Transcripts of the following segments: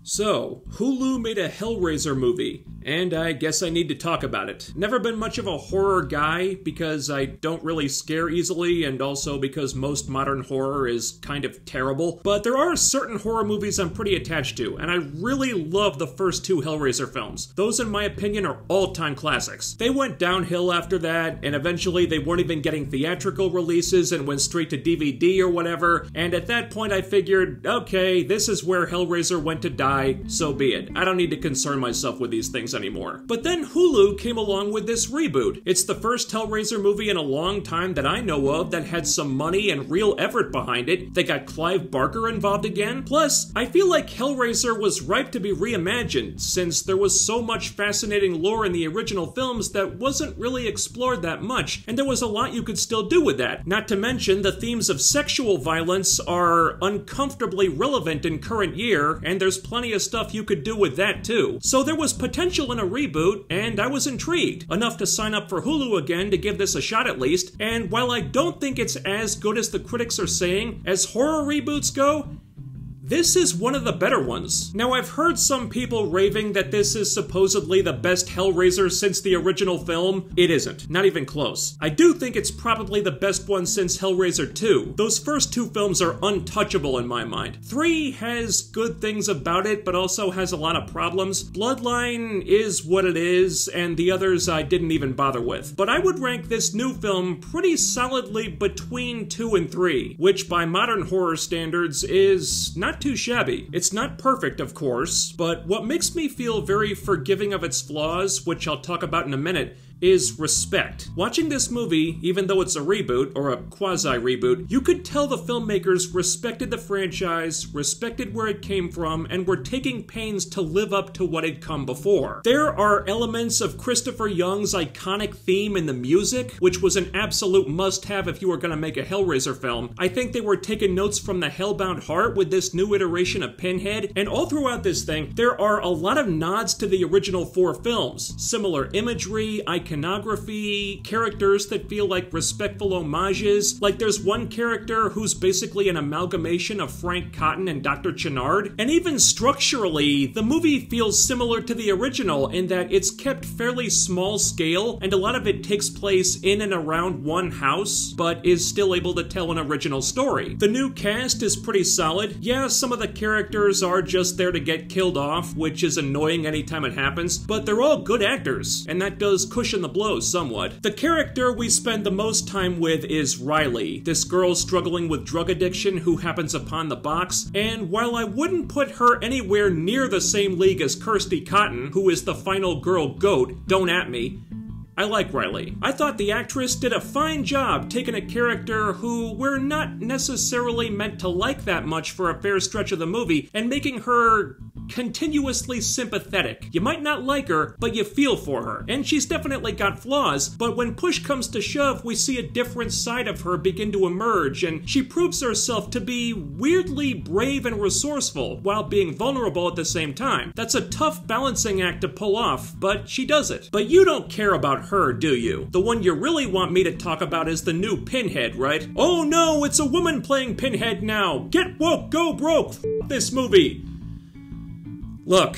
So, Hulu made a Hellraiser movie, and I guess I need to talk about it. Never been much of a horror guy, because I don't really scare easily, and also because most modern horror is kind of terrible. But there are certain horror movies I'm pretty attached to, and I really love the first two Hellraiser films. Those, in my opinion, are all-time classics. They went downhill after that, and eventually they weren't even getting theatrical releases and went straight to DVD or whatever, and at that point I figured, okay, this is where Hellraiser went to die. So be it. I don't need to concern myself with these things anymore. But then Hulu came along with this reboot. It's the first Hellraiser movie in a long time that I know of that had some money and real effort behind it. They got Clive Barker involved again. Plus, I feel like Hellraiser was ripe to be reimagined, since there was so much fascinating lore in the original films that wasn't really explored that much, and there was a lot you could still do with that. Not to mention, the themes of sexual violence are uncomfortably relevant in current year, and there's plenty of stuff you could do with that too. So there was potential in a reboot, and I was intrigued enough to sign up for Hulu again to give this a shot at least. And while I don't think it's as good as the critics are saying, as horror reboots go, this is one of the better ones. Now, I've heard some people raving that this is supposedly the best Hellraiser since the original film. It isn't. Not even close. I do think it's probably the best one since Hellraiser 2. Those first two films are untouchable in my mind. 3 has good things about it, but also has a lot of problems. Bloodline is what it is, and the others I didn't even bother with. But I would rank this new film pretty solidly between 2 and 3, which by modern horror standards is not too shabby. It's not perfect, of course, but what makes me feel very forgiving of its flaws, which I'll talk about in a minute, is respect. Watching this movie, even though it's a reboot, or a quasi-reboot, you could tell the filmmakers respected the franchise, respected where it came from, and were taking pains to live up to what had come before. There are elements of Christopher Young's iconic theme in the music, which was an absolute must-have if you were going to make a Hellraiser film. I think they were taking notes from the Hellbound Heart with this new iteration of Pinhead, and all throughout this thing, there are a lot of nods to the original 4 films. Similar imagery, iconography, characters that feel like respectful homages. Like there's one character who's basically an amalgamation of Frank Cotton and Dr. Chenard. And even structurally, the movie feels similar to the original in that it's kept fairly small scale, and a lot of it takes place in and around one house, but is still able to tell an original story. The new cast is pretty solid. Yeah, some of the characters are just there to get killed off, which is annoying anytime it happens, but they're all good actors, and that does cushion the blows somewhat. The character we spend the most time with is Riley, this girl struggling with drug addiction who happens upon the box, and while I wouldn't put her anywhere near the same league as Kirsty Cotton, who is the final girl goat, don't at me, I like Riley. I thought the actress did a fine job taking a character who we're not necessarily meant to like that much for a fair stretch of the movie and making her continuously sympathetic. You might not like her, but you feel for her. And she's definitely got flaws, but when push comes to shove, we see a different side of her begin to emerge, and she proves herself to be weirdly brave and resourceful while being vulnerable at the same time. That's a tough balancing act to pull off, but she does it. But you don't care about her, do you? The one you really want me to talk about is the new Pinhead, right? Oh no, it's a woman playing Pinhead now! Get woke, go broke! F this movie! Look,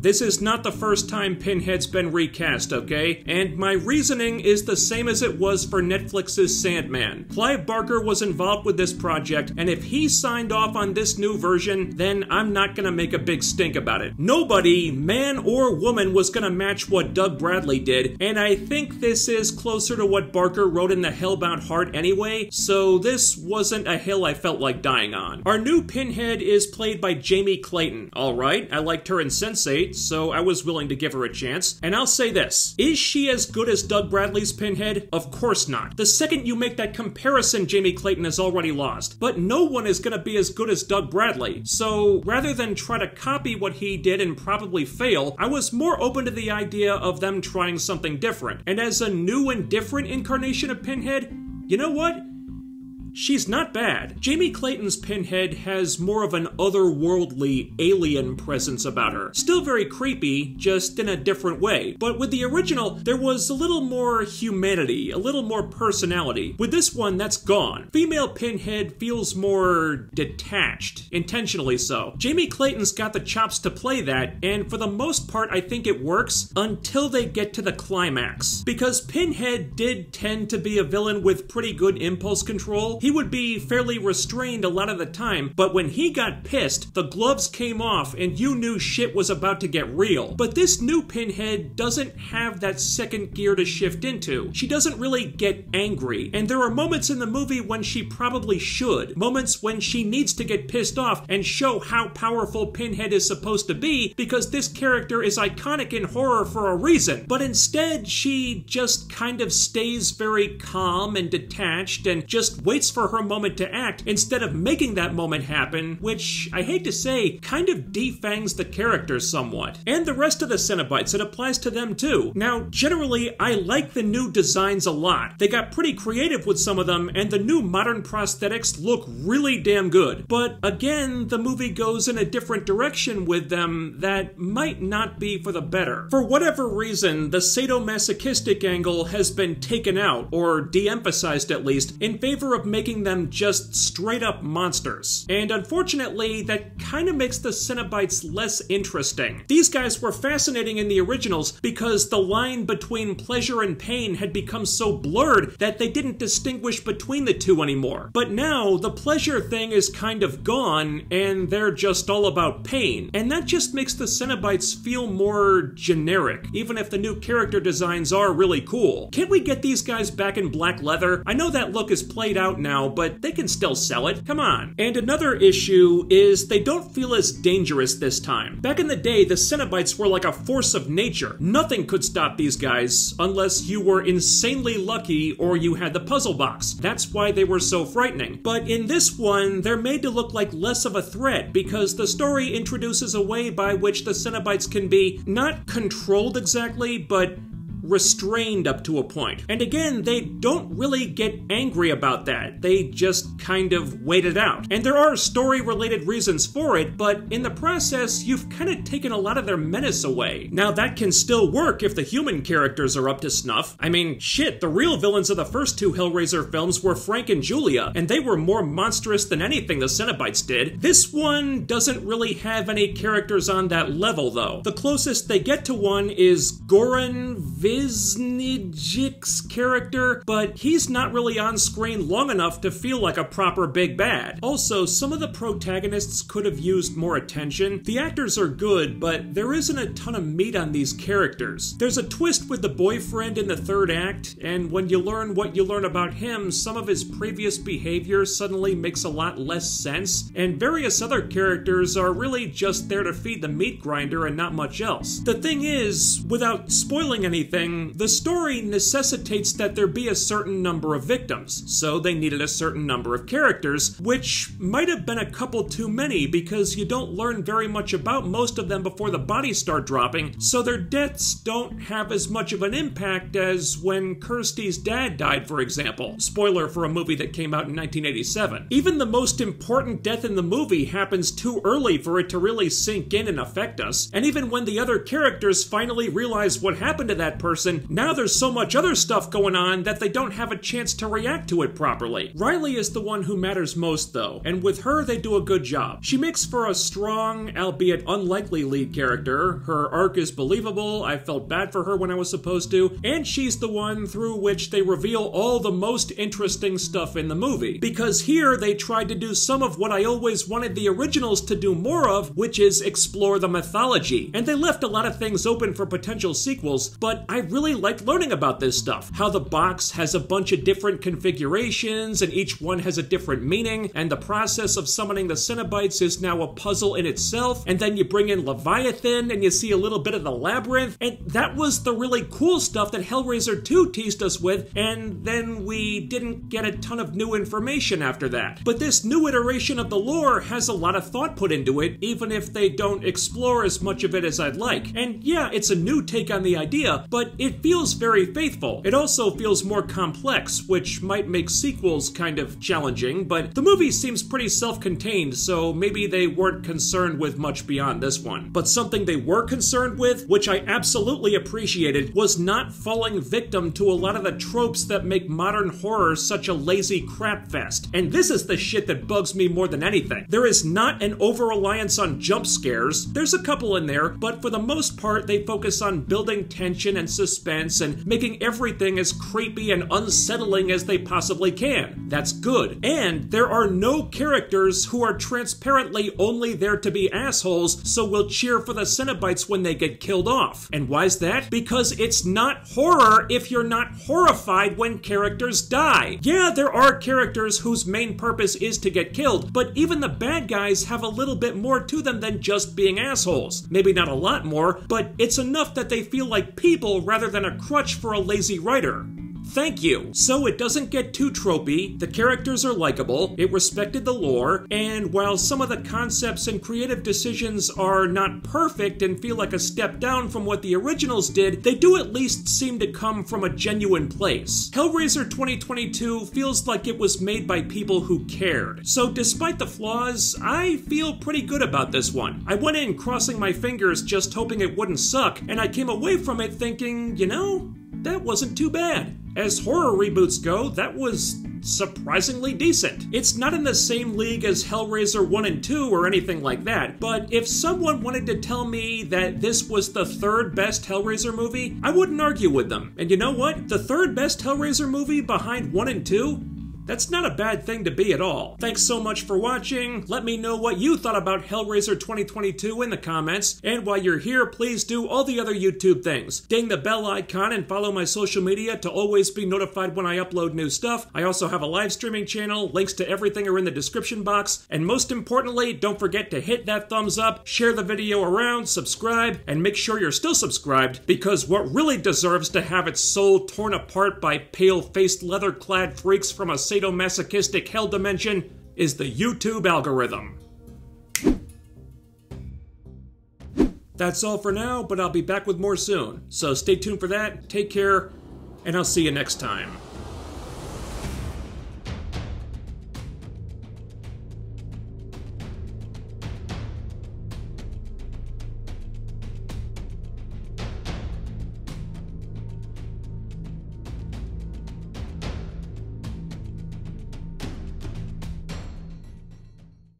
this is not the first time Pinhead's been recast, okay? And my reasoning is the same as it was for Netflix's Sandman. Clive Barker was involved with this project, and if he signed off on this new version, then I'm not gonna make a big stink about it. Nobody, man or woman, was gonna match what Doug Bradley did, and I think this is closer to what Barker wrote in the Hellbound Heart anyway, so this wasn't a hill I felt like dying on. Our new Pinhead is played by Jamie Clayton. Alright, I liked her in Sense8, so I was willing to give her a chance. And I'll say this, is she as good as Doug Bradley's Pinhead? Of course not. The second you make that comparison, Jamie Clayton has already lost. But no one is gonna be as good as Doug Bradley. So rather than try to copy what he did and probably fail, I was more open to the idea of them trying something different. And as a new and different incarnation of Pinhead, you know what? she's not bad. Jamie Clayton's Pinhead has more of an otherworldly alien presence about her. Still very creepy, just in a different way. But with the original, there was a little more humanity, a little more personality. With this one, that's gone. Female Pinhead feels more detached, intentionally so. Jamie Clayton's got the chops to play that, and for the most part, I think it works until they get to the climax. Because Pinhead did tend to be a villain with pretty good impulse control. He would be fairly restrained a lot of the time, but when he got pissed, the gloves came off and you knew shit was about to get real. But this new Pinhead doesn't have that second gear to shift into. She doesn't really get angry, and there are moments in the movie when she probably should. Moments when she needs to get pissed off and show how powerful Pinhead is supposed to be, because this character is iconic in horror for a reason. But instead, she just kind of stays very calm and detached and just waits for her moment to act instead of making that moment happen, which, I hate to say, kind of defangs the character somewhat. And the rest of the Cenobites, it applies to them too. Now, generally, I like the new designs a lot. They got pretty creative with some of them, and the new modern prosthetics look really damn good. But again, the movie goes in a different direction with them that might not be for the better. For whatever reason, the sadomasochistic angle has been taken out, or de-emphasized at least, in favor of making them just straight up monsters. And unfortunately, that kind of makes the Cenobites less interesting. These guys were fascinating in the originals because the line between pleasure and pain had become so blurred that they didn't distinguish between the two anymore. But now, the pleasure thing is kind of gone, and they're just all about pain. And that just makes the Cenobites feel more generic, even if the new character designs are really cool. Can't we get these guys back in black leather? I know that look is played out now, but they can still sell it. Come on. And another issue is they don't feel as dangerous this time. Back in the day, the Cenobites were like a force of nature. Nothing could stop these guys unless you were insanely lucky or you had the puzzle box. That's why they were so frightening. But in this one, they're made to look like less of a threat because the story introduces a way by which the Cenobites can be not controlled exactly, but restrained up to a point. And again, they don't really get angry about that. They just kind of wait it out. And there are story-related reasons for it, but in the process, you've kind of taken a lot of their menace away. Now, that can still work if the human characters are up to snuff. I mean, shit, the real villains of the first two Hellraiser films were Frank and Julia, and they were more monstrous than anything the Cenobites did. This one doesn't really have any characters on that level, though. The closest they get to one is Goran Visnijic's character, but he's not really on screen long enough to feel like a proper big bad. Also, some of the protagonists could have used more attention. The actors are good, but there isn't a ton of meat on these characters. There's a twist with the boyfriend in the third act, and when you learn what you learn about him, some of his previous behavior suddenly makes a lot less sense, and various other characters are really just there to feed the meat grinder and not much else. The thing is, without spoiling anything, the story necessitates that there be a certain number of victims, so they needed a certain number of characters, which might have been a couple too many because you don't learn very much about most of them before the bodies start dropping, so their deaths don't have as much of an impact as when Kirsty's dad died, for example. Spoiler for a movie that came out in 1987. Even the most important death in the movie happens too early for it to really sink in and affect us, and even when the other characters finally realize what happened to that person, now there's so much other stuff going on that they don't have a chance to react to it properly. Riley is the one who matters most, though, and with her they do a good job. She makes for a strong, albeit unlikely lead character. Her arc is believable, I felt bad for her when I was supposed to, and she's the one through which they reveal all the most interesting stuff in the movie. Because here they tried to do some of what I always wanted the originals to do more of, which is explore the mythology. And they left a lot of things open for potential sequels, but I really liked learning about this stuff. How the box has a bunch of different configurations and each one has a different meaning, and the process of summoning the Cenobites is now a puzzle in itself, and then you bring in Leviathan and you see a little bit of the labyrinth, and that was the really cool stuff that Hellraiser 2 teased us with, and then we didn't get a ton of new information after that. But this new iteration of the lore has a lot of thought put into it, even if they don't explore as much of it as I'd like. And yeah, it's a new take on the idea, but but it feels very faithful. It also feels more complex, which might make sequels kind of challenging, but the movie seems pretty self-contained, so maybe they weren't concerned with much beyond this one. But something they were concerned with, which I absolutely appreciated, was not falling victim to a lot of the tropes that make modern horror such a lazy crap fest. And this is the shit that bugs me more than anything. There is not an over-reliance on jump scares. There's a couple in there, but for the most part they focus on building tension and suspense and making everything as creepy and unsettling as they possibly can. That's good. And there are no characters who are transparently only there to be assholes, so we'll cheer for the Cenobites when they get killed off. And why's that? Because it's not horror if you're not horrified when characters die. Yeah, there are characters whose main purpose is to get killed, but even the bad guys have a little bit more to them than just being assholes. Maybe not a lot more, but it's enough that they feel like people rather than a crutch for a lazy writer. Thank you. So it doesn't get too tropey, the characters are likable, it respected the lore, and while some of the concepts and creative decisions are not perfect and feel like a step down from what the originals did, they do at least seem to come from a genuine place. Hellraiser 2022 feels like it was made by people who cared. So despite the flaws, I feel pretty good about this one. I went in crossing my fingers just hoping it wouldn't suck, and I came away from it thinking, you know, that wasn't too bad. As horror reboots go, that was surprisingly decent. It's not in the same league as Hellraiser 1 and 2 or anything like that, but if someone wanted to tell me that this was the third best Hellraiser movie, I wouldn't argue with them. And you know what? The third best Hellraiser movie behind 1 and 2? That's not a bad thing to be at all. Thanks so much for watching. Let me know what you thought about Hellraiser 2022 in the comments. And while you're here, please do all the other YouTube things. Ding the bell icon and follow my social media to always be notified when I upload new stuff. I also have a live streaming channel. Links to everything are in the description box. And most importantly, don't forget to hit that thumbs up, share the video around, subscribe, and make sure you're still subscribed, because what really deserves to have its soul torn apart by pale-faced, leather-clad freaks from a sadomasochistic hell dimension is the YouTube algorithm. That's all for now, but I'll be back with more soon. So stay tuned for that, take care, and I'll see you next time.